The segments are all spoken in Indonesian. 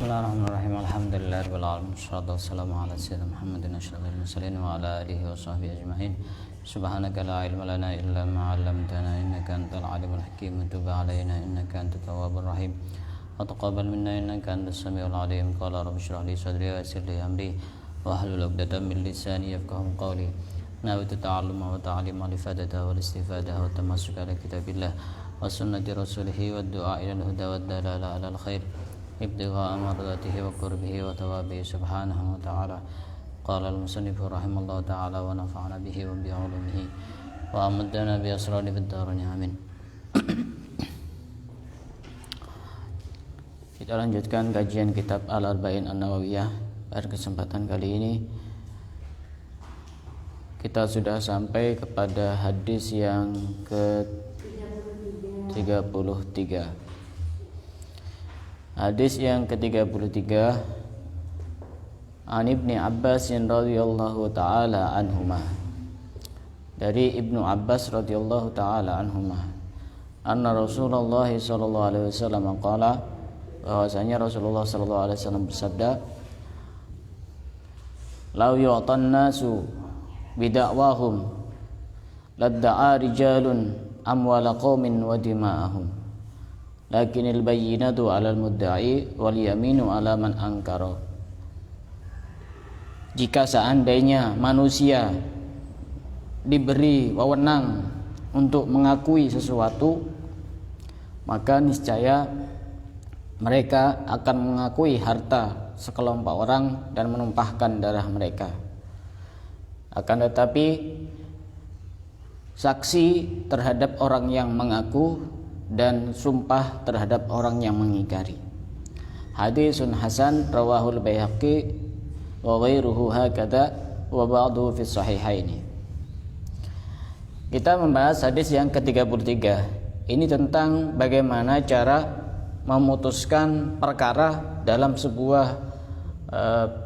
Bismillahirrahmanirrahim. Alhamdulillahirabbil alamin. Wassalatu wassalamu ala sayyidina Muhammadin asyrafil mursalin wa ala alihi wa sahbihi ajma'in. Subhanaka la ilma lana illa ma 'allamtana innaka antal alimul hakim. Tub 'alaina innaka antat tawwabur rahim. Wa taqabbal minna innaka antas samiul alim. Qala rabbi shrah li sadri wa yassir li amri wahlul 'uqdatam min lisani yafqahu qawli. Nawaitu ta'alluma wa ta'lima li fadata wal istifada wa tamassuka ala kitabillah wa sunnati rasulih wa du'a ila al-huda wa dalala ala al-khair. Ibtigha amradatihi wa qurbihi wa tawabihi subhanahu wa ta'ala. Qala al-musannif rahimahullah ta'ala wa nafa'ana bihi wa bi'ulumihi wa amadana bi asrari fid darain amin. Kita lanjutkan kajian kitab Al-Arba'in An-Nawawiyah. Pada kesempatan kali ini kita sudah sampai kepada hadis yang ke-33. Hadis yang ke-33, An Ibni Abbas radhiyallahu taala anhuma. Dari Ibnu Abbas radhiyallahu taala anhuma, anna Rasulullah sallallahu alaihi wasallam qala, bahwasanya Rasulullah sallallahu alaihi wasallam bersabda, "Lau yu'tan nasu bida'wahum ladda'a rijalun amwala qaumin wa dima'ahum. Lakinil bayyinatu 'alal mudda'i wal yaminu 'ala man ankara." Jika seandainya manusia diberi wewenang untuk mengakui sesuatu, maka niscaya mereka akan mengakui harta sekelompok orang dan menumpahkan darah mereka. Akan tetapi saksi terhadap orang yang mengaku dan sumpah terhadap orang yang mengingkari. Hadisun hasan rawahul Baihaqi wa ghairuhu hakadha wa ba'duhu fi sahihaini. Kita membahas hadis yang ke-33. Ini tentang bagaimana cara memutuskan perkara dalam sebuah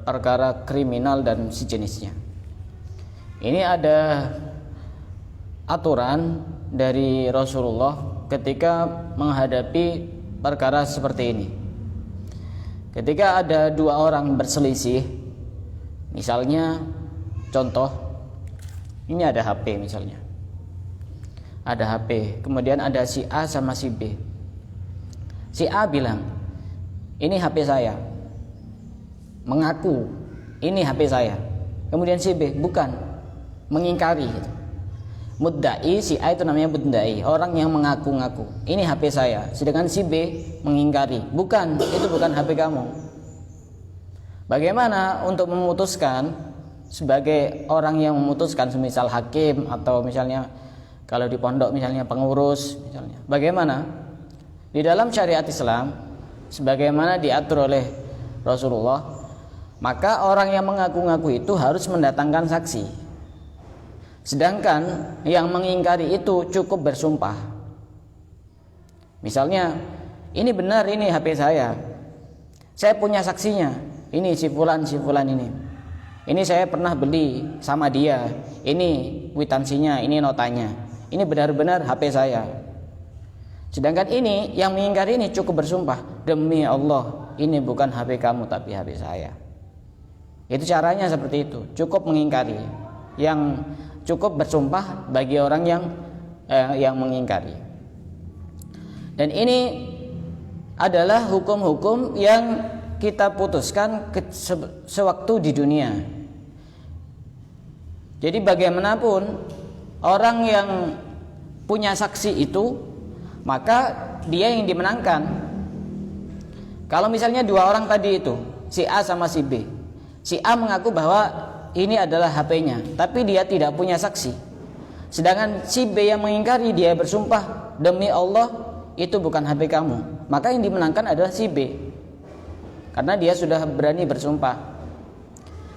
perkara kriminal dan sejenisnya. Ini ada aturan dari Rasulullah ketika menghadapi perkara seperti ini. Ketika ada dua orang berselisih, misalnya contoh, ini ada HP misalnya. Ada HP, kemudian ada si A sama si B. Si A bilang, "Ini HP saya." Mengaku, "Ini HP saya." Kemudian si B, "Bukan." Mengingkari gitu. Mudda'i, si A itu namanya mudda'i, orang yang mengaku-ngaku, "Ini HP saya." Sedangkan si B mengingkari, "Bukan, itu bukan HP kamu." Bagaimana untuk memutuskan sebagai orang yang memutuskan, semisal hakim atau misalnya kalau di pondok misalnya pengurus misalnya. Bagaimana? Di dalam syariat Islam sebagaimana diatur oleh Rasulullah, maka orang yang mengaku-ngaku itu harus mendatangkan saksi. Sedangkan yang mengingkari itu cukup bersumpah. Misalnya, "Ini benar, ini HP saya. Saya punya saksinya. Ini si fulan ini. Ini saya pernah beli sama dia. Ini kwitansinya, ini notanya. Ini benar-benar HP saya." Sedangkan ini yang mengingkari ini cukup bersumpah, "Demi Allah, ini bukan HP kamu tapi HP saya." Itu caranya seperti itu. Cukup mengingkari. Yang cukup bersumpah bagi orang yang mengingkari. Dan ini adalah hukum-hukum yang kita putuskan sewaktu di dunia. Jadi bagaimanapun orang yang punya saksi itu, maka dia yang dimenangkan. Kalau misalnya dua orang tadi itu, si A sama si B. Si A mengaku bahwa ini adalah HP-nya, tapi dia tidak punya saksi. Sedangkan si B yang mengingkari, dia bersumpah, "Demi Allah, itu bukan HP kamu." Maka yang dimenangkan adalah si B, karena dia sudah berani bersumpah.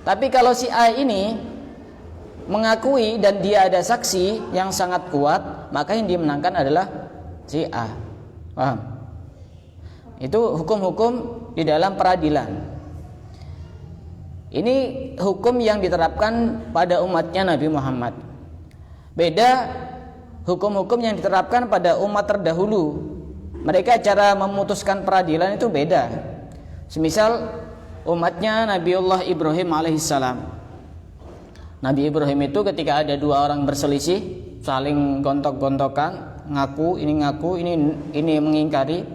Tapi kalau si A ini mengakui dan dia ada saksi yang sangat kuat, maka yang dimenangkan adalah si A. Paham? Itu hukum-hukum di dalam peradilan. Ini hukum yang diterapkan pada umatnya Nabi Muhammad. Beda hukum-hukum yang diterapkan pada umat terdahulu. Mereka cara memutuskan peradilan itu beda. Semisal umatnya Nabiullah Ibrahim alaihissalam. Nabi Ibrahim itu ketika ada dua orang berselisih, saling gontok-gontokan, ngaku, ini mengingkari,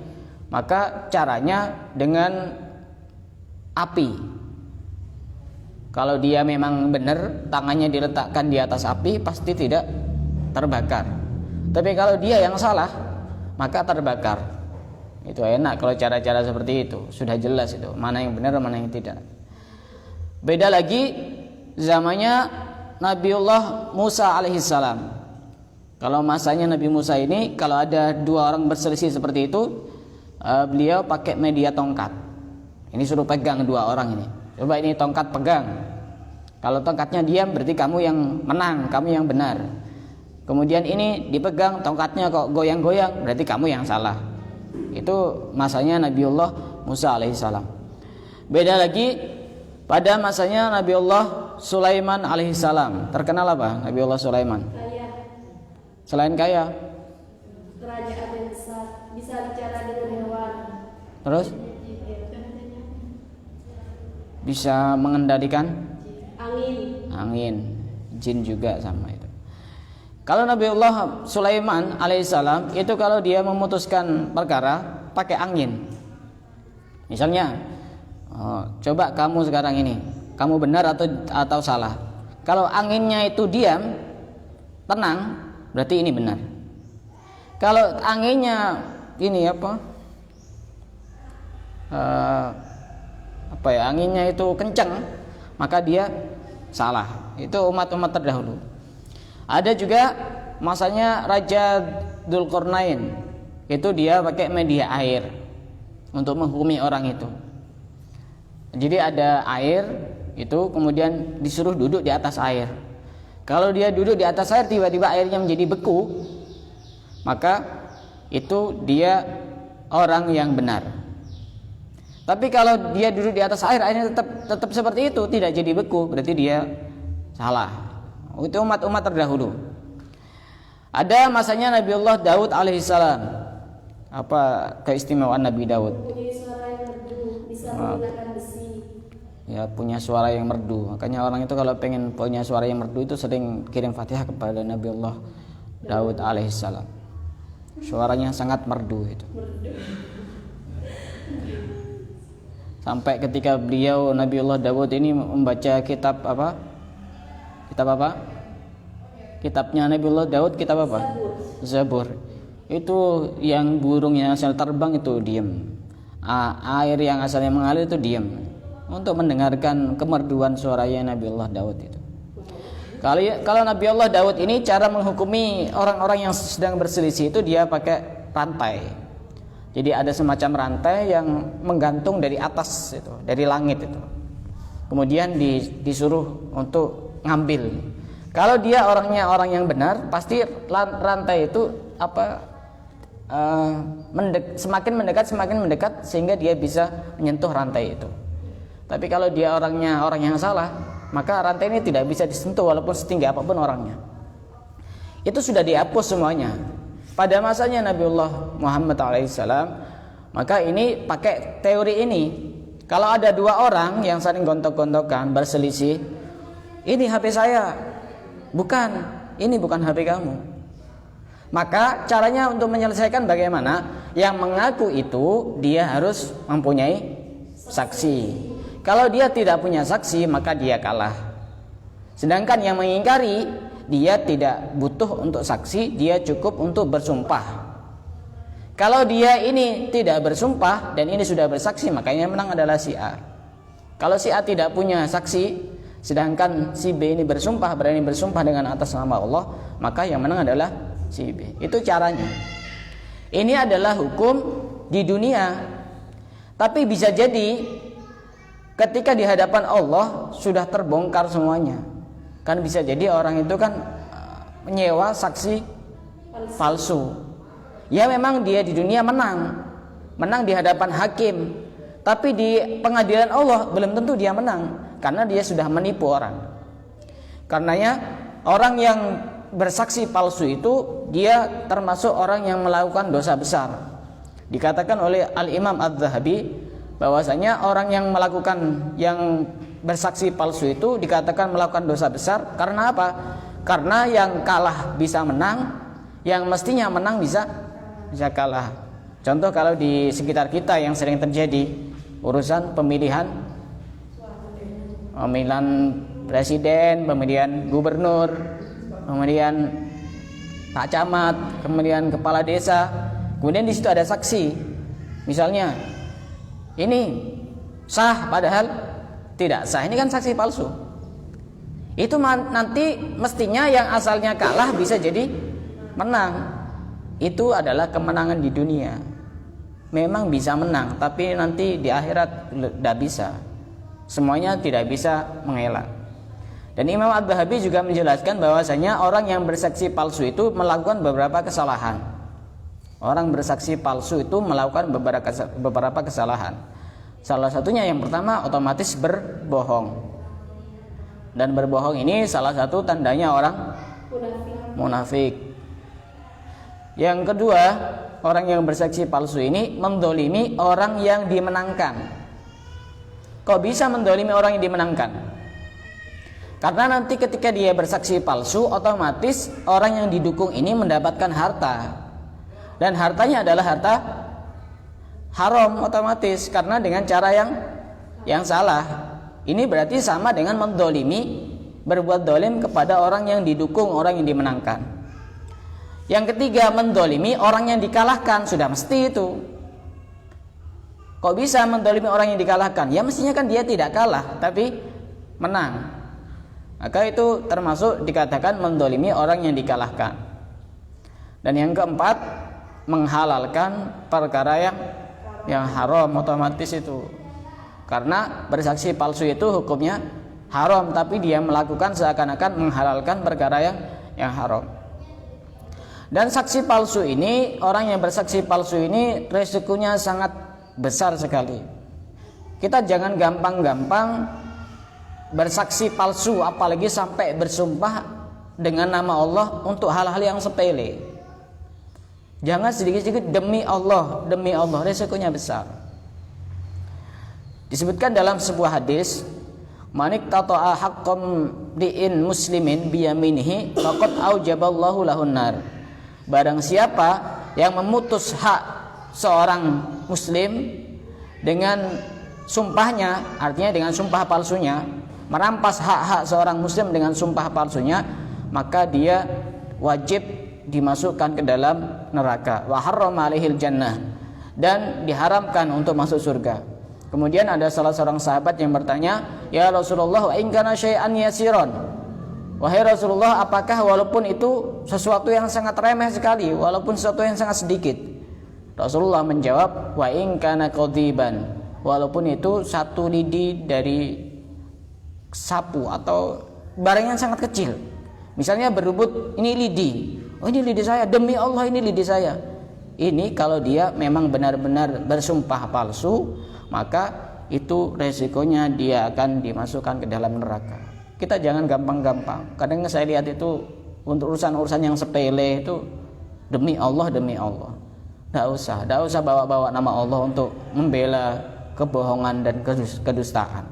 maka caranya dengan api. Kalau dia memang benar, tangannya diletakkan di atas api, pasti tidak terbakar. Tapi kalau dia yang salah, maka terbakar. Itu enak kalau cara-cara seperti itu, sudah jelas itu mana yang benar mana yang tidak. Beda lagi zamannya Nabiullah Musa alaihissalam. Kalau masanya Nabi Musa ini, kalau ada dua orang berselisih seperti itu, beliau pakai media tongkat. Ini suruh pegang dua orang ini. Coba ini tongkat pegang. Kalau tongkatnya diam berarti kamu yang menang, kamu yang benar. Kemudian ini dipegang, tongkatnya kok goyang-goyang, berarti kamu yang salah. Itu masanya Nabiullah Musa alaihissalam. Beda lagi pada masanya Nabiullah Sulaiman alaihissalam. Terkenal apa Nabiullah Sulaiman? Kaya. Selain kaya, Kerajaan yang besar, bisa bicara dengan hewan. terus bisa mengendalikan angin, jin juga sama itu. Kalau Nabiullah Sulaiman alaihissalam itu kalau dia memutuskan perkara pakai angin. Misalnya, coba kamu sekarang ini, kamu benar atau salah. Kalau anginnya itu diam, tenang, berarti ini benar. Kalau anginnya ini anginnya itu kencang, maka dia salah. Itu umat-umat terdahulu. Ada juga masanya Raja Dzulqarnain. Itu dia pakai media air untuk menghukumi orang itu. Jadi ada air itu kemudian disuruh duduk di atas air. Kalau dia duduk di atas air tiba-tiba airnya menjadi beku, maka itu dia orang yang benar. Tapi kalau dia duduk di atas air, airnya tetap seperti itu, tidak jadi beku, berarti dia salah. Itu umat-umat terdahulu. Ada masanya Nabiullah Daud alaihissalam. Apa keistimewaan Nabi Daud? Punya suara yang merdu, bisa menggunakan besi. Ya, punya suara yang merdu. Makanya orang itu kalau pengen punya suara yang merdu itu sering kirim Fatihah kepada Nabiullah Daud alaihissalam. Suaranya sangat merdu itu. Sampai ketika beliau Nabiullah Daud ini membaca kitab apa? Kitabnya Nabiullah Daud, kitab apa? Zabur. Itu yang burungnya asal terbang itu diam. Air yang asalnya mengalir itu diam. Untuk mendengarkan kemerduan suaranya Nabiullah Daud itu. Kalau Nabiullah Daud ini cara menghukumi orang-orang yang sedang berselisih itu dia pakai rantai. Jadi ada semacam rantai yang menggantung dari atas itu, dari langit itu. Kemudian disuruh untuk ngambil. Kalau dia orangnya orang yang benar, pasti rantai itu semakin mendekat sehingga dia bisa menyentuh rantai itu. Tapi kalau dia orangnya orang yang salah, maka rantai ini tidak bisa disentuh walaupun setinggi apapun orangnya. Itu sudah dihapus semuanya. Pada masanya Nabiullah Muhammad alaihissalam, maka ini pakai teori ini. Kalau ada dua orang yang saling gontok-gontokan berselisih, ini HP saya, ini bukan HP kamu. Maka caranya untuk menyelesaikan bagaimana? Yang mengaku itu dia harus mempunyai saksi. Kalau dia tidak punya saksi, maka dia kalah. Sedangkan yang mengingkari, dia tidak butuh untuk saksi, dia cukup untuk bersumpah. Kalau dia ini tidak bersumpah dan ini sudah bersaksi, makanya yang menang adalah si A. Kalau si A tidak punya saksi, sedangkan si B ini berani bersumpah dengan atas nama Allah, maka yang menang adalah si B. Itu caranya. Ini adalah hukum di dunia. Tapi bisa jadi ketika di hadapan Allah sudah terbongkar semuanya. Kan bisa jadi orang itu kan menyewa saksi palsu. Ya memang dia di dunia menang di hadapan hakim, tapi di pengadilan Allah belum tentu dia menang, karena dia sudah menipu orang. Karenanya orang yang bersaksi palsu itu dia termasuk orang yang melakukan dosa besar. Dikatakan oleh Al-Imam Adz-Dzahabi bahwasanya orang yang melakukan yang bersaksi palsu itu dikatakan melakukan dosa besar. Karena apa? Karena yang kalah bisa menang, yang mestinya menang bisa kalah. Contoh kalau di sekitar kita yang sering terjadi urusan pemilihan presiden, pemilihan gubernur, pemilihan pak camat, kemudian kepala desa. Kemudian di situ ada saksi. Misalnya ini sah padahal tidak sah. Ini kan saksi palsu. Itu nanti mestinya yang asalnya kalah bisa jadi menang. Itu adalah kemenangan di dunia. Memang bisa menang, tapi nanti di akhirat tidak bisa. Semuanya tidak bisa mengelak. Dan Imam Adz-Dzahabi juga menjelaskan bahwasanya orang yang bersaksi palsu itu melakukan beberapa kesalahan. Orang bersaksi palsu itu melakukan beberapa kesalahan. Salah satunya yang pertama otomatis berbohong. Dan berbohong ini salah satu tandanya orang munafik. Yang kedua, orang yang bersaksi palsu ini mendolimi orang yang dimenangkan. Kok bisa mendolimi orang yang dimenangkan? Karena nanti ketika dia bersaksi palsu, otomatis orang yang didukung ini mendapatkan harta. Dan hartanya adalah harta haram otomatis, karena dengan cara yang salah. Ini berarti sama dengan mendolimi, berbuat dolim kepada orang yang didukung, orang yang dimenangkan. Yang ketiga, mendolimi orang yang dikalahkan. Sudah mesti itu. Kok bisa mendolimi orang yang dikalahkan? Ya mestinya kan dia tidak kalah, tapi menang. Maka itu termasuk dikatakan mendolimi orang yang dikalahkan. Dan yang keempat, menghalalkan perkara yang haram otomatis itu. Karena bersaksi palsu itu hukumnya haram, tapi dia melakukan seakan-akan menghalalkan perkara yang haram. Dan saksi palsu ini, orang yang bersaksi palsu ini resikonya sangat besar sekali. Kita jangan gampang-gampang bersaksi palsu, apalagi sampai bersumpah dengan nama Allah untuk hal-hal yang sepele. Jangan sedikit-sedikit demi Allah, resikonya besar. Disebutkan dalam sebuah hadis, manik tata'a haqqam di'in muslimin biyaminihi faqad aujaballahu lahun nar. Barang siapa yang memutus hak seorang muslim dengan sumpahnya, artinya dengan sumpah palsunya, merampas hak-hak seorang muslim dengan sumpah palsunya, maka dia wajib dimasukkan ke dalam neraka. Wa harrama alaihil jannah, dan diharamkan untuk masuk surga. Kemudian ada salah seorang sahabat yang bertanya, "Ya Rasulullah, in kana syai'an yasiran?" Wahai Rasulullah, apakah walaupun itu sesuatu yang sangat remeh sekali, walaupun sesuatu yang sangat sedikit? Rasulullah menjawab, "Wa in kana qadiban." Walaupun itu satu lidi dari sapu atau barang yang sangat kecil. Misalnya berebut, ini lidi. Oh, ini lidi saya, demi Allah ini lidi saya. Ini kalau dia memang benar-benar bersumpah palsu, maka itu resikonya dia akan dimasukkan ke dalam neraka. Kita jangan gampang-gampang. Kadang saya lihat itu untuk urusan-urusan yang sepele itu demi Allah. Tidak usah bawa-bawa nama Allah untuk membela kebohongan dan kedustaan.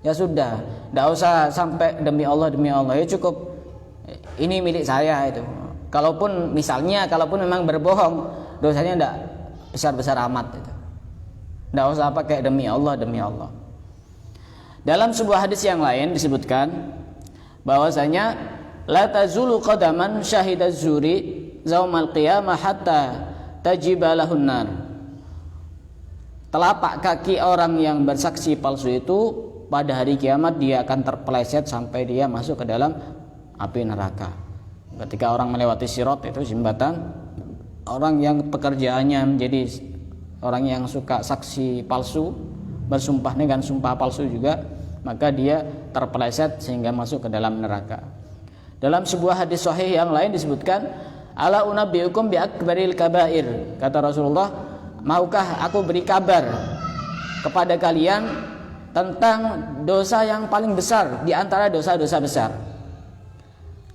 Ya sudah, tidak usah sampai demi Allah. Ya cukup ini milik saya itu. Kalaupun memang berbohong, dosanya tidak besar-besar amat itu. Tidak usah pakai demi Allah. Dalam sebuah hadis yang lain disebutkan bahwasanya la tazulu qadaman syahidaz zuri zaumal qiyamah hatta tajiba lahun nar. Telapak kaki orang yang bersaksi palsu itu pada hari kiamat dia akan terpeleset sampai dia masuk ke dalam api neraka. Ketika orang melewati sirat, itu jembatan, orang yang pekerjaannya menjadi orang yang suka saksi palsu, bersumpah dengan sumpah palsu juga, maka dia terpeleset sehingga masuk ke dalam neraka. Dalam sebuah hadis sahih yang lain disebutkan, ala unabbiukum bi akbaril kabair. Kata Rasulullah, maukah aku beri kabar kepada kalian tentang dosa yang paling besar di antara dosa-dosa besar.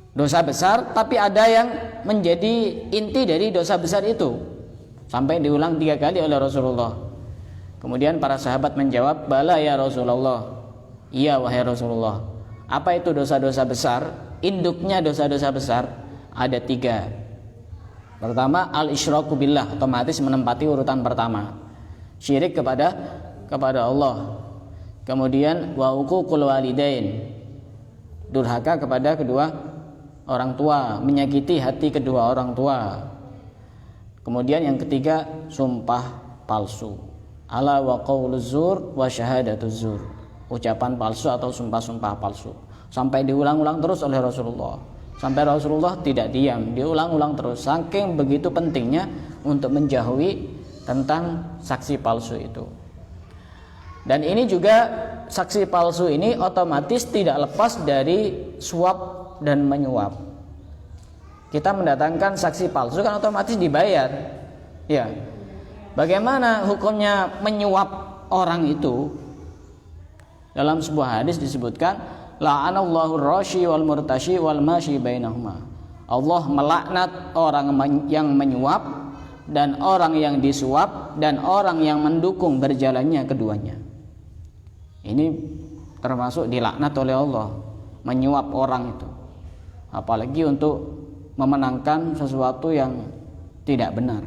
Dosa besar, tapi ada yang menjadi inti dari dosa besar itu. Sampai diulang 3 kali oleh Rasulullah. Kemudian para sahabat menjawab, bala ya Rasulullah. Iya wahai Rasulullah. Apa itu dosa-dosa besar? Induknya dosa-dosa besar ada 3. Pertama, al-isyraku billah, otomatis menempati urutan pertama. Syirik kepada Allah. Kemudian wa uququl walidain, durhaka kepada kedua orang tua, menyakiti hati kedua orang tua. Kemudian yang ketiga, sumpah palsu. Ala wa qauluz zur wa syahadatuz zur, ucapan palsu atau sumpah-sumpah palsu. Sampai diulang-ulang terus oleh Rasulullah. Sampai Rasulullah tidak diam, diulang-ulang terus. Saking begitu pentingnya untuk menjauhi tentang saksi palsu itu. Dan ini juga, saksi palsu ini otomatis tidak lepas dari suap dan menyuap. Kita mendatangkan saksi palsu kan otomatis dibayar. Ya. Bagaimana hukumnya menyuap orang itu? Dalam sebuah hadis disebutkan, la'anallahu ar-rashi wal murtashi wal mashi bainahuma. Allah melaknat orang yang menyuap dan orang yang disuap dan orang yang mendukung berjalannya keduanya. Ini termasuk dilaknat oleh Allah, menyuap orang itu. Apalagi untuk memenangkan sesuatu yang tidak benar.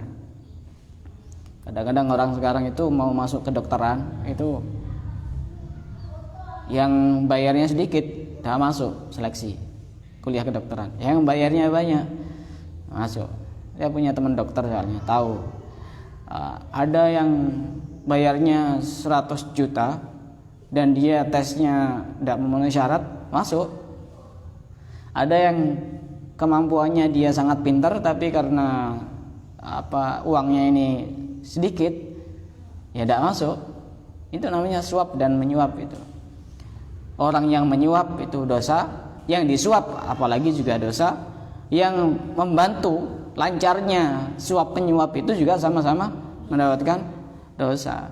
Kadang-kadang orang sekarang itu mau masuk ke kedokteran itu yang bayarnya sedikit tidak masuk seleksi kuliah kedokteran. Yang bayarnya banyak masuk. Saya punya teman dokter soalnya tahu. Ada yang bayarnya 100 juta dan dia tesnya tidak memenuhi syarat, masuk. Ada yang kemampuannya dia sangat pintar tapi karena uangnya ini sedikit, ya tidak masuk. Itu namanya suap dan menyuap itu. Orang yang menyuap itu dosa, yang disuap apalagi juga dosa, yang membantu lancarnya suap penyuap itu juga sama-sama mendapatkan dosa.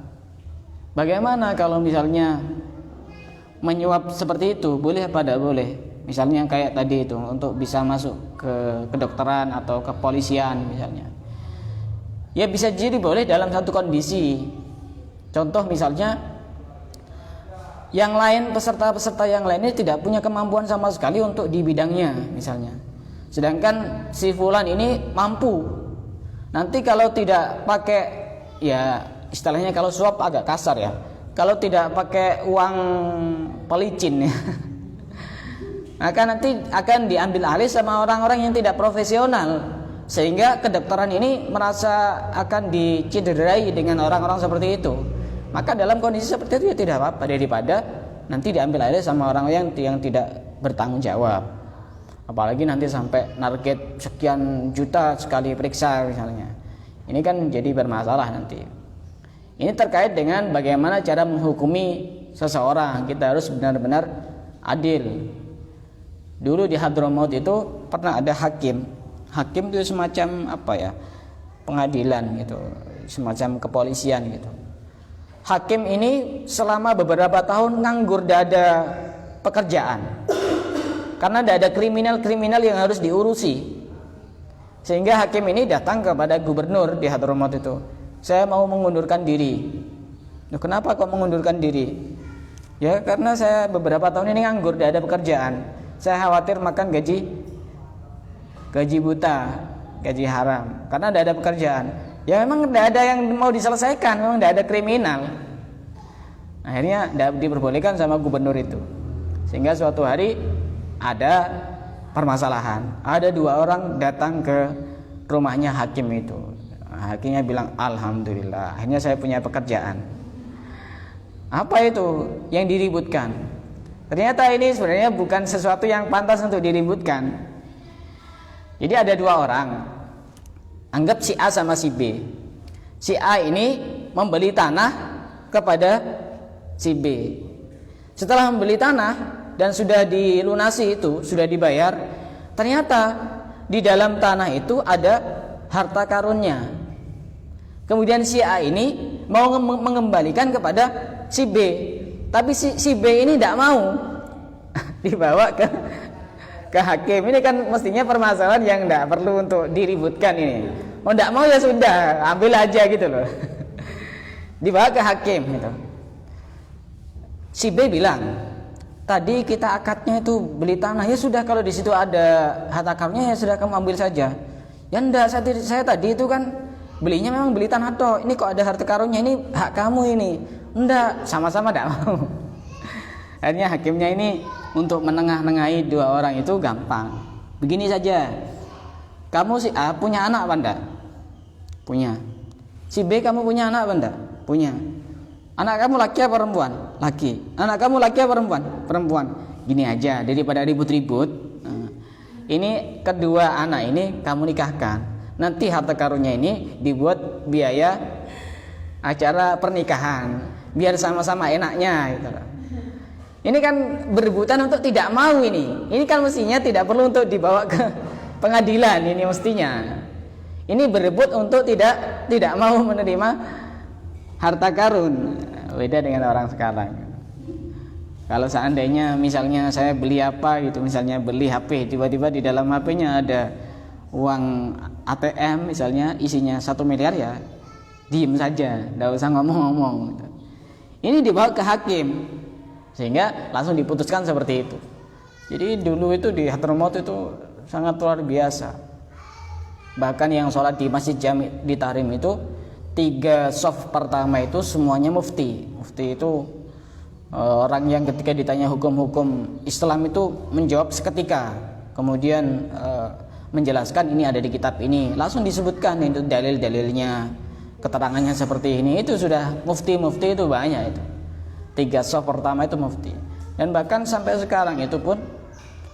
Bagaimana kalau misalnya menyuap seperti itu, boleh apa tidak boleh? Misalnya kayak tadi itu, untuk bisa masuk ke kedokteran atau kepolisian misalnya. Ya bisa jadi boleh dalam satu kondisi. Contoh misalnya, yang lain, peserta-peserta yang lainnya tidak punya kemampuan sama sekali untuk di bidangnya misalnya. Sedangkan si fulan ini mampu. Nanti kalau tidak pakai, ya istilahnya kalau suap agak kasar ya, kalau tidak pakai uang pelicin ya, maka nanti akan diambil alih sama orang-orang yang tidak profesional. Sehingga kedokteran ini merasa akan dicederai dengan orang-orang seperti itu. Maka dalam kondisi seperti itu ya tidak apa-apa, daripada nanti diambil alih sama orang yang tidak bertanggung jawab. Apalagi nanti sampai target sekian juta sekali periksa misalnya. Ini kan jadi bermasalah nanti. Ini terkait dengan bagaimana cara menghukumi seseorang. Kita harus benar-benar adil. Dulu di Hadramaut itu pernah ada hakim. Hakim itu semacam pengadilan gitu, semacam kepolisian gitu. Hakim ini selama beberapa tahun nganggur, tidak ada pekerjaan karena tidak ada kriminal-kriminal yang harus diurusi. Sehingga hakim ini datang kepada gubernur di Hadramaut itu, saya mau mengundurkan diri. Loh, kenapa kok mengundurkan diri? Ya karena saya beberapa tahun ini nganggur, tidak ada pekerjaan. Saya khawatir makan gaji buta, gaji haram, karena tidak ada pekerjaan. Ya memang tidak ada yang mau diselesaikan, memang tidak ada kriminal. Akhirnya tidak diperbolehkan sama gubernur itu. Sehingga suatu hari ada permasalahan. Ada 2 orang datang ke rumahnya hakim itu. Hakimnya bilang, alhamdulillah, akhirnya saya punya pekerjaan. Apa itu yang diributkan? Ternyata ini sebenarnya bukan sesuatu yang pantas untuk diributkan. Jadi ada 2 orang, anggap si A sama si B. Si A ini membeli tanah kepada si B. Setelah membeli tanah dan sudah dilunasi itu, sudah dibayar, ternyata di dalam tanah itu ada harta karunnya. Kemudian si A ini mau mengembalikan kepada si B, tapi si B ini tidak mau. Dibawa ke hakim. Ini kan mestinya permasalahan yang tidak perlu untuk diributkan ini. Mau tidak mau ya sudah, ambil aja gitu loh. dibawa ke hakim gitu. Si B bilang, tadi kita akadnya itu beli tanah, ya sudah kalau di situ ada harta karunnya ya sudah kamu ambil saja. Ya enggak, saya tadi itu kan belinya memang beli tanah toh, ini kok ada harta karunnya, ini hak kamu ini. Enggak, sama-sama tidak mau. Akhirnya hakimnya ini untuk menengah-nengahi dua orang itu gampang. Begini saja, kamu si A punya anak apa enggak? Punya. Si B kamu punya anak apa enggak? Punya. Anak kamu laki apa perempuan? Laki. Anak kamu laki apa perempuan? Perempuan. Gini aja, daripada ribut-ribut, ini kedua anak ini kamu nikahkan. Nanti harta karunnya ini dibuat biaya acara pernikahan, biar sama-sama enaknya gitu. Ini kan berebutan untuk tidak mau ini. Ini kan mestinya tidak perlu untuk dibawa ke pengadilan ini mestinya. Ini berebut untuk tidak mau menerima harta karun. Beda dengan orang sekarang. Kalau seandainya misalnya saya beli apa gitu, misalnya beli HP, tiba-tiba di dalam HP-nya ada uang ATM misalnya isinya 1 miliar, ya diem saja, tidak usah ngomong-ngomong gitu. Ini dibawa ke hakim sehingga langsung diputuskan seperti itu. Jadi dulu itu di Hadramaut itu sangat luar biasa. Bahkan yang sholat di Masjid Jami di Tahrim itu 3 shaf pertama itu semuanya mufti. Mufti itu orang yang ketika ditanya hukum-hukum Islam itu menjawab seketika, kemudian menjelaskan ini ada di kitab ini, langsung disebutkan itu dalil-dalilnya, keterangannya seperti ini. Itu sudah mufti-mufti itu banyak itu. 3 shaf pertama itu mufti. Dan bahkan sampai sekarang itu pun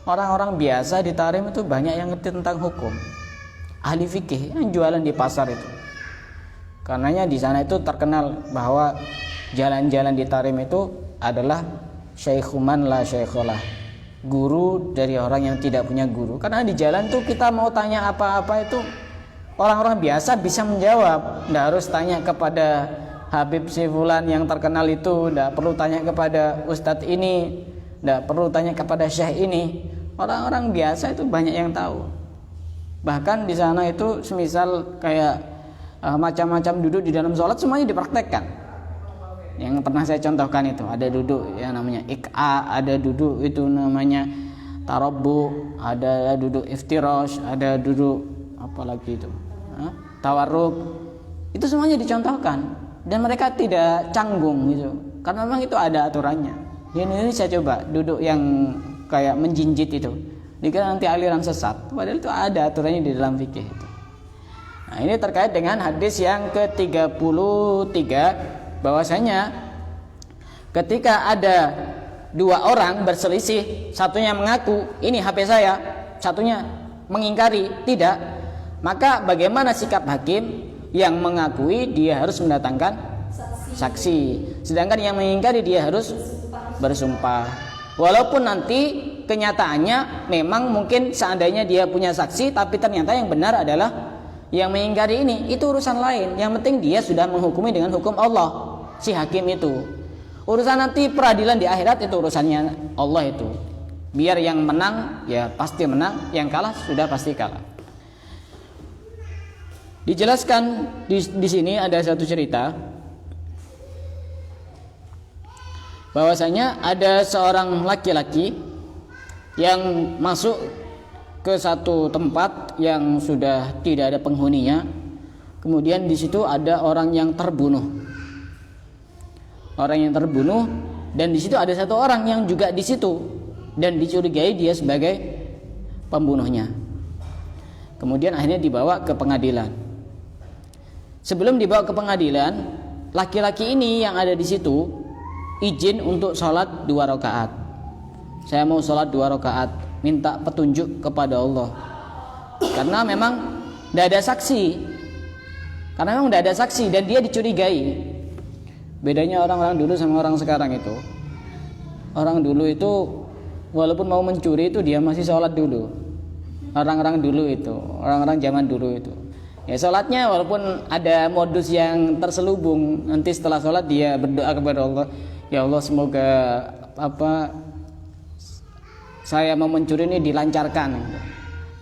orang-orang biasa di Tahrim itu banyak yang ngerti tentang hukum. Ahli fikih yang jualan di pasar itu. Karenanya di sana itu terkenal bahwa jalan-jalan di Tahrim itu adalah syaikhuman la syaikholah, guru dari orang yang tidak punya guru. Karena di jalan tuh kita mau tanya apa-apa itu orang-orang biasa bisa menjawab. Tidak harus tanya kepada Habib si fulan yang terkenal itu, tidak perlu tanya kepada ustadz ini, tidak perlu tanya kepada syekh ini. Orang-orang biasa itu banyak yang tahu. Bahkan di sana itu semisal kayak macam-macam duduk di dalam sholat semuanya dipraktekkan. Yang pernah saya contohkan itu ada duduk yang namanya ik'a, ada duduk itu namanya tarabbu, ada duduk iftirash, ada duduk apa lagi itu tawarruk. Itu semuanya dicontohkan dan mereka tidak canggung gitu, karena memang itu ada aturannya. Di Indonesia coba duduk yang kayak menjinjit itu, dikira nanti aliran sesat, padahal itu ada aturannya di dalam fikih itu. Nah, ini terkait dengan hadis yang ke-33, bahwasanya ketika ada 2 orang berselisih, satunya mengaku ini HP saya, satunya mengingkari tidak, maka bagaimana sikap hakim? Yang mengakui dia harus mendatangkan saksi, sedangkan yang mengingkari dia harus bersumpah. Walaupun nanti kenyataannya memang mungkin seandainya dia punya saksi, tapi ternyata yang benar adalah yang mengingkari ini, itu urusan lain. Yang penting dia sudah menghukumi dengan hukum Allah, si hakim itu. Urusan nanti peradilan di akhirat itu urusannya Allah itu. Biar yang menang ya pasti menang, yang kalah sudah pasti kalah. Dijelaskan di sini ada satu cerita bahwasanya ada seorang laki-laki yang masuk ke satu tempat yang sudah tidak ada penghuninya. Kemudian di situ ada orang yang terbunuh. Orang yang terbunuh, dan di situ ada satu orang yang juga di situ dan dicurigai dia sebagai pembunuhnya. Kemudian akhirnya dibawa ke pengadilan. Sebelum dibawa ke pengadilan, laki-laki ini yang ada di situ izin untuk sholat 2 rakaat. Saya mau sholat 2 rakaat, minta petunjuk kepada Allah. Karena memang tidak ada saksi. Karena memang tidak ada saksi dan dia dicurigai. Bedanya orang-orang dulu sama orang sekarang itu. Orang dulu itu walaupun mau mencuri itu dia masih sholat dulu. Orang-orang dulu itu, orang-orang zaman dulu itu. Ya sholatnya walaupun ada modus yang terselubung, nanti setelah sholat dia berdoa kepada Allah, ya Allah semoga saya mau mencuri ini dilancarkan.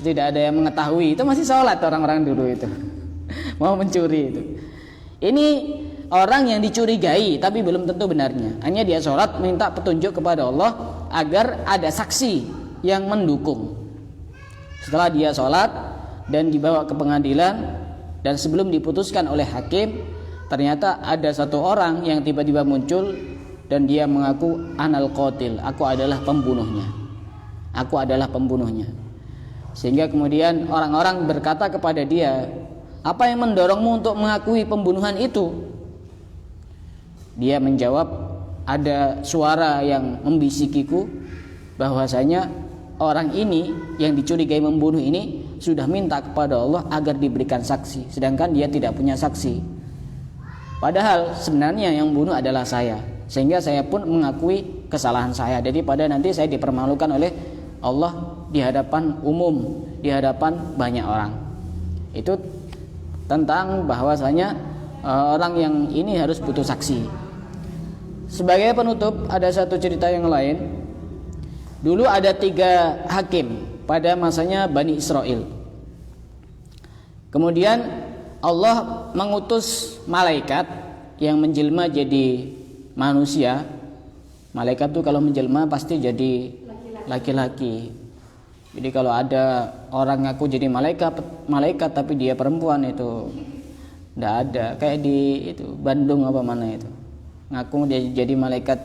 Tidak ada yang mengetahui, itu masih sholat orang-orang dulu itu mau mencuri itu. Ini orang yang dicurigai tapi belum tentu benarnya. Hanya dia sholat minta petunjuk kepada Allah agar ada saksi yang mendukung. Setelah dia sholat dan dibawa ke pengadilan, dan sebelum diputuskan oleh hakim, ternyata ada satu orang yang tiba-tiba muncul dan dia mengaku anal qatil, aku adalah pembunuhnya. Aku adalah pembunuhnya. Sehingga kemudian orang-orang berkata kepada dia, apa yang mendorongmu untuk mengakui pembunuhan itu? Dia menjawab, ada suara yang membisikiku bahwasanya orang ini yang dicurigai membunuh ini sudah minta kepada Allah agar diberikan saksi, sedangkan dia tidak punya saksi. Padahal sebenarnya yang bunuh adalah saya, sehingga saya pun mengakui kesalahan saya daripada nanti saya dipermalukan oleh Allah di hadapan umum, di hadapan banyak orang. Itu tentang bahwasanya orang yang ini harus butuh saksi. Sebagai penutup, ada satu cerita yang lain. Dulu ada 3 hakim pada masanya Bani Israel. Kemudian Allah mengutus malaikat yang menjelma jadi manusia. Malaikat itu kalau menjelma pasti jadi laki-laki. Jadi kalau ada orang ngaku jadi malaikat tapi dia perempuan, itu enggak ada. Kayak di itu Bandung apa mana itu, ngaku dia jadi malaikat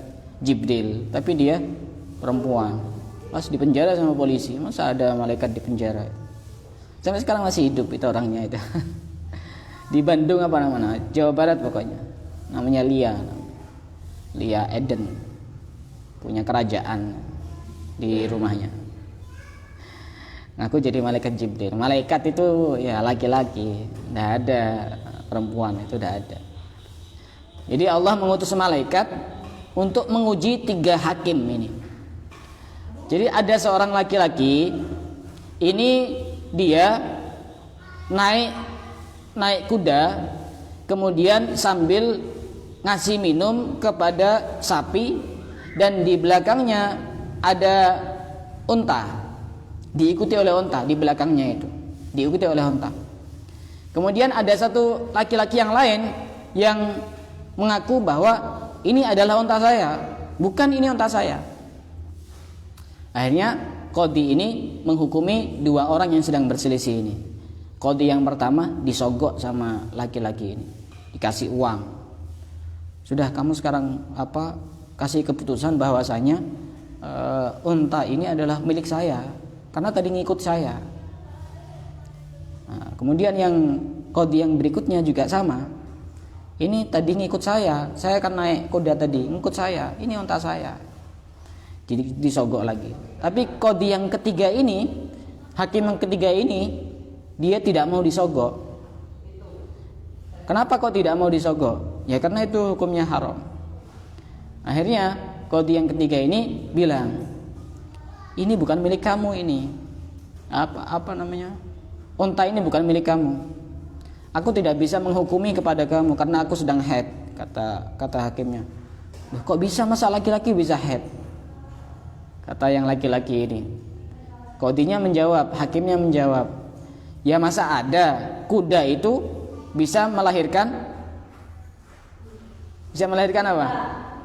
Jibril tapi dia perempuan, pas dipenjara sama polisi. Masa ada malaikat di penjara? Sampai sekarang masih hidup itu orangnya itu. Di Bandung apa namanya, Jawa Barat pokoknya, namanya Lia Eden, punya kerajaan di rumahnya. Ngaku jadi malaikat Jibril. Malaikat itu ya laki-laki, tidak ada perempuan, itu tidak ada. Jadi Allah mengutus malaikat untuk menguji 3 hakim ini. Jadi ada seorang laki-laki ini, dia naik kuda, kemudian sambil ngasih minum kepada sapi, dan di belakangnya ada unta, diikuti oleh unta di belakangnya itu, diikuti oleh unta. Kemudian ada satu laki-laki yang lain yang mengaku bahwa ini adalah unta saya, bukan ini unta saya. Akhirnya qadhi ini menghukumi 2 orang yang sedang berselisih ini. Qadhi yang pertama disogok sama laki-laki ini, dikasih uang. Sudah, kamu sekarang kasih keputusan bahwasanya unta ini adalah milik saya karena tadi ngikut saya. Nah, kemudian yang qadhi yang berikutnya juga sama. Ini tadi ngikut saya kan naik kuda tadi, ngikut saya, ini unta saya. Jadi disogok lagi. Tapi qadhi yang ketiga ini, hakim yang ketiga ini, dia tidak mau disogok. Kenapa kok tidak mau disogok? Ya karena itu hukumnya haram. Akhirnya qadhi yang ketiga ini bilang, ini bukan milik kamu ini. Apa namanya? Unta ini bukan milik kamu. Aku tidak bisa menghukumi kepada kamu karena aku sedang haid, kata hakimnya. Kok bisa, masa laki-laki bisa haid? Kata yang laki-laki ini. Qadhinya menjawab, hakimnya menjawab, ya masa ada kuda itu bisa melahirkan apa?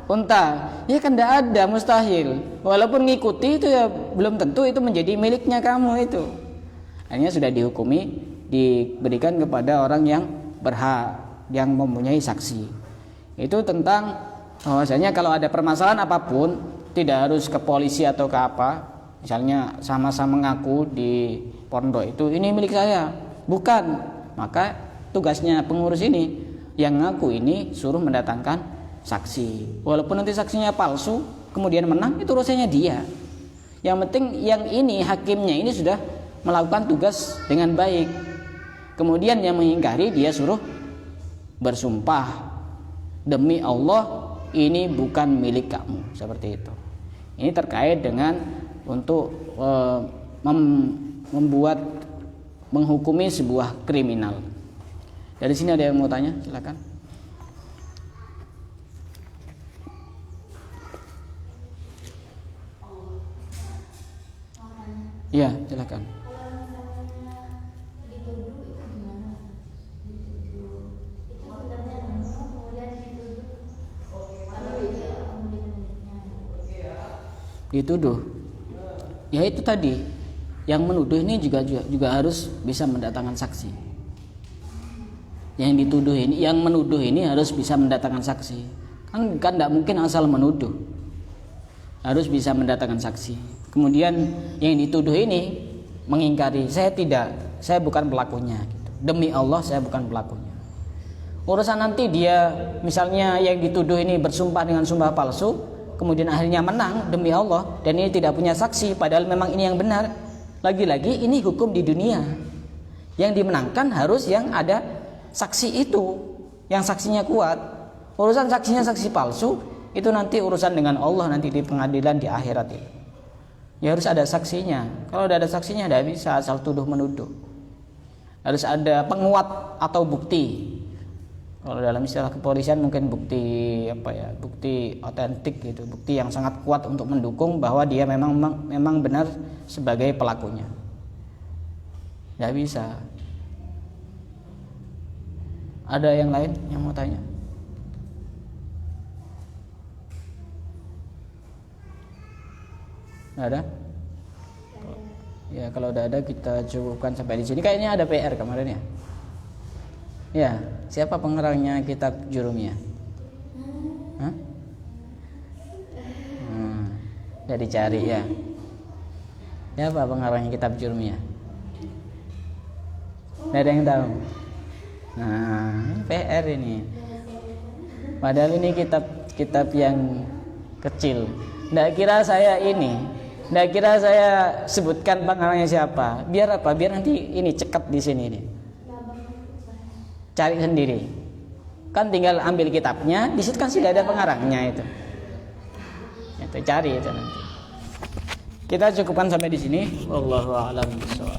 Unta. Ya kan tidak ada, mustahil. Walaupun ngikuti itu ya belum tentu itu menjadi miliknya kamu itu. Akhirnya sudah dihukumi, diberikan kepada orang yang berhak, yang mempunyai saksi. Itu tentang bahwasanya kalau ada permasalahan apapun, tidak harus ke polisi atau ke apa. Misalnya sama-sama ngaku di pondok itu, ini milik saya, bukan. Maka tugasnya pengurus ini yang ngaku ini suruh mendatangkan saksi. Walaupun nanti saksinya palsu, kemudian menang, itu urusannya dia. Yang penting yang ini, hakimnya ini sudah melakukan tugas dengan baik. Kemudian yang mengingkari, dia suruh bersumpah, demi Allah ini bukan milik kamu, seperti itu. Ini terkait dengan untuk membuat, menghukumi sebuah kriminal. Dari sini ada yang mau tanya? Silakan. Iya, silakan. dituduh. Ya itu tadi, yang menuduh ini juga harus bisa mendatangkan saksi. Yang dituduh ini, yang menuduh ini harus bisa mendatangkan saksi. Kan tidak mungkin asal menuduh. Harus bisa mendatangkan saksi. Kemudian yang dituduh ini mengingkari, saya bukan pelakunya. Gitu. Demi Allah saya bukan pelakunya. Urusan nanti dia misalnya yang dituduh ini bersumpah dengan sumpah palsu, kemudian akhirnya menang demi Allah dan ini tidak punya saksi, padahal memang ini yang benar. Lagi-lagi ini hukum di dunia. Yang dimenangkan harus yang ada saksi itu, yang saksinya kuat. Urusan saksinya saksi palsu, itu nanti urusan dengan Allah nanti di pengadilan di akhirat itu. Ya harus ada saksinya. Kalau tidak ada saksinya tidak bisa asal tuduh menuduh. Harus ada penguat atau bukti. Kalau dalam istilah kepolisian mungkin bukti bukti otentik gitu, bukti yang sangat kuat untuk mendukung bahwa dia memang benar sebagai pelakunya. Tidak bisa. Ada yang lain yang mau tanya? Nggak ada? Ya kalau udah ada kita cukupkan sampai di sini. Kayaknya ada PR kemarin ya. Ya, siapa pengarangnya kitab Jurumiyah? Hah? Udah dicari ya. Siapa pengarangnya kitab Jurumiyah? Nggak ada yang tahu. Nah, ini PR ini. Padahal ini kitab yang kecil. Nggak kira saya sebutkan pengarangnya siapa. Biar apa? Biar nanti ini cekat di sini nih. Cari sendiri. Kan tinggal ambil kitabnya, di situ kan sudah ada pengarangnya itu. Itu cari itu nanti. Kita cukupkan sampai di sini. Wallahu a'lam bishawab.